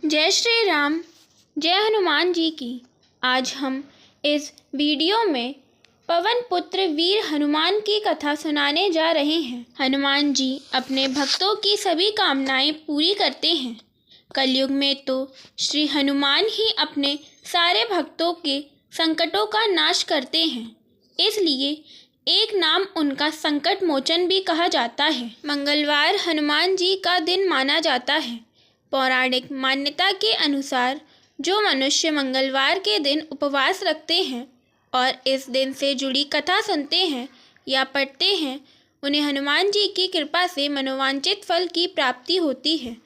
जय श्री राम, जय हनुमान जी की। आज हम इस वीडियो में पवन पुत्र वीर हनुमान की कथा सुनाने जा रहे हैं। हनुमान जी अपने भक्तों की सभी कामनाएं पूरी करते हैं। कलयुग में तो श्री हनुमान ही अपने सारे भक्तों के संकटों का नाश करते हैं, इसलिए एक नाम उनका संकट मोचन भी कहा जाता है। मंगलवार हनुमान जी का दिन माना जाता है। पौराणिक मान्यता के अनुसार जो मनुष्य मंगलवार के दिन उपवास रखते हैं और इस दिन से जुड़ी कथा सुनते हैं या पढ़ते हैं, उन्हें हनुमान जी की कृपा से मनोवांछित फल की प्राप्ति होती है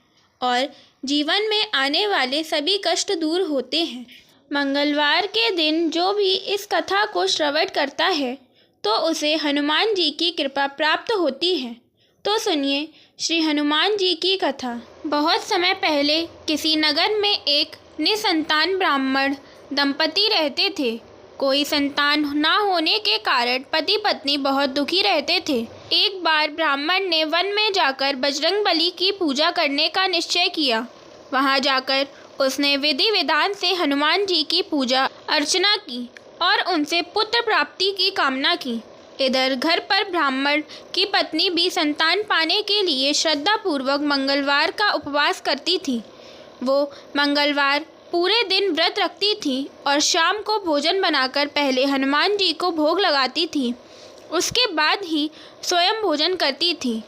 और जीवन में आने वाले सभी कष्ट दूर होते हैं। मंगलवार के दिन जो भी इस कथा को श्रवण करता है तो उसे हनुमान जी की कृपा प्राप्त होती है। तो सुनिए श्री हनुमान जी की कथा। बहुत समय पहले किसी नगर में एक निसंतान ब्राह्मण दंपति रहते थे। कोई संतान ना होने के कारण पति पत्नी बहुत दुखी रहते थे। एक बार ब्राह्मण ने वन में जाकर बजरंगबली की पूजा करने का निश्चय किया। वहां जाकर उसने विधि विधान से हनुमान जी की पूजा अर्चना की और उनसे पुत्र प्राप्ति की कामना की। इधर घर पर ब्राह्मण की पत्नी भी संतान पाने के लिए श्रद्धा पूर्वक मंगलवार का उपवास करती थी। वो मंगलवार पूरे दिन व्रत रखती थी और शाम को भोजन बनाकर पहले हनुमान जी को भोग लगाती थी, उसके बाद ही स्वयं भोजन करती थी।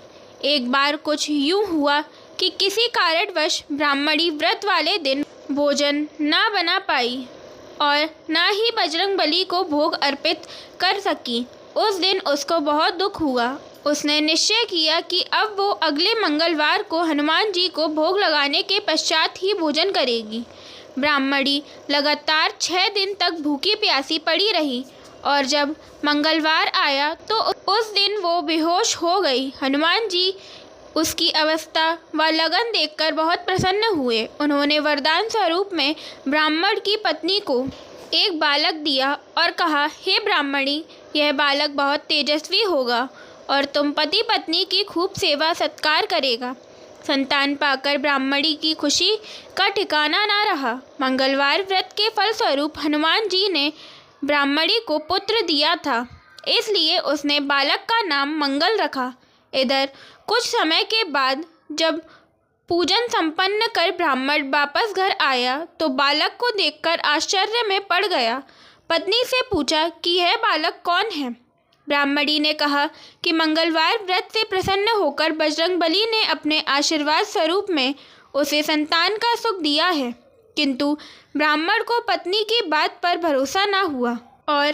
एक बार कुछ यूँ हुआ कि किसी कारणवश ब्राह्मणी व्रत वाले दिन भोजन ना बना पाई और ना ही बजरंगबली को भोग अर्पित कर सकी। उस दिन उसको बहुत दुख हुआ। उसने निश्चय किया कि अब वो अगले मंगलवार को हनुमान जी को भोग लगाने के पश्चात ही भोजन करेगी। ब्राह्मणी लगातार 6 दिन तक भूखी प्यासी पड़ी रही और जब मंगलवार आया तो उस दिन वो बेहोश हो गई। हनुमान जी उसकी अवस्था व लगन देखकर बहुत प्रसन्न हुए। उन्होंने वरदान स्वरूप में ब्राह्मण की पत्नी को एक बालक दिया और कहा, हे ब्राह्मणी, यह बालक बहुत तेजस्वी होगा और तुम पति पत्नी की खूब सेवा सत्कार करेगा। संतान पाकर ब्राह्मणी की खुशी का ठिकाना ना रहा। मंगलवार व्रत के फलस्वरूप हनुमान जी ने ब्राह्मणी को पुत्र दिया था, इसलिए उसने बालक का नाम मंगल रखा। इधर कुछ समय के बाद जब पूजन संपन्न कर ब्राह्मण वापस घर आया तो बालक को देखकर आश्चर्य में पड़ गया। पत्नी से पूछा कि यह बालक कौन है। ब्राह्मणी ने कहा कि मंगलवार व्रत से प्रसन्न होकर बजरंगबली ने अपने आशीर्वाद स्वरूप में उसे संतान का सुख दिया है। किंतु ब्राह्मण को पत्नी की बात पर भरोसा न हुआ और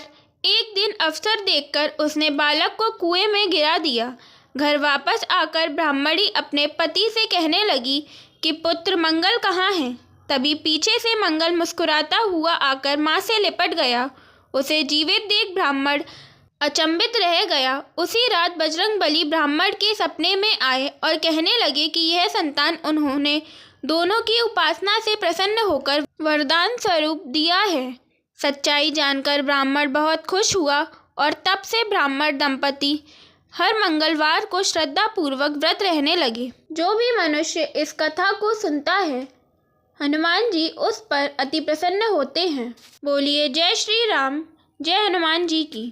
एक दिन अवसर देखकर उसने बालक को कुएं में गिरा दिया। घर वापस आकर ब्राह्मणी अपने पति से कहने लगी कि पुत्र मंगल कहाँ है। तभी पीछे से मंगल मुस्कुराता हुआ आकर माँ से लिपट गया। उसे जीवित देख ब्राह्मण अचंभित रह गया। उसी रात बजरंगबली ब्राह्मण के सपने में आए और कहने लगे कि यह संतान उन्होंने दोनों की उपासना से प्रसन्न होकर वरदान स्वरूप दिया है। सच्चाई जानकर ब्राह्मण बहुत खुश हुआ और तब से ब्राह्मण दंपति हर मंगलवार को श्रद्धा पूर्वक व्रत रहने लगे। जो भी मनुष्य इस कथा को सुनता है, हनुमान जी उस पर अति प्रसन्न होते हैं। बोलिए जय श्री राम, जय हनुमान जी की।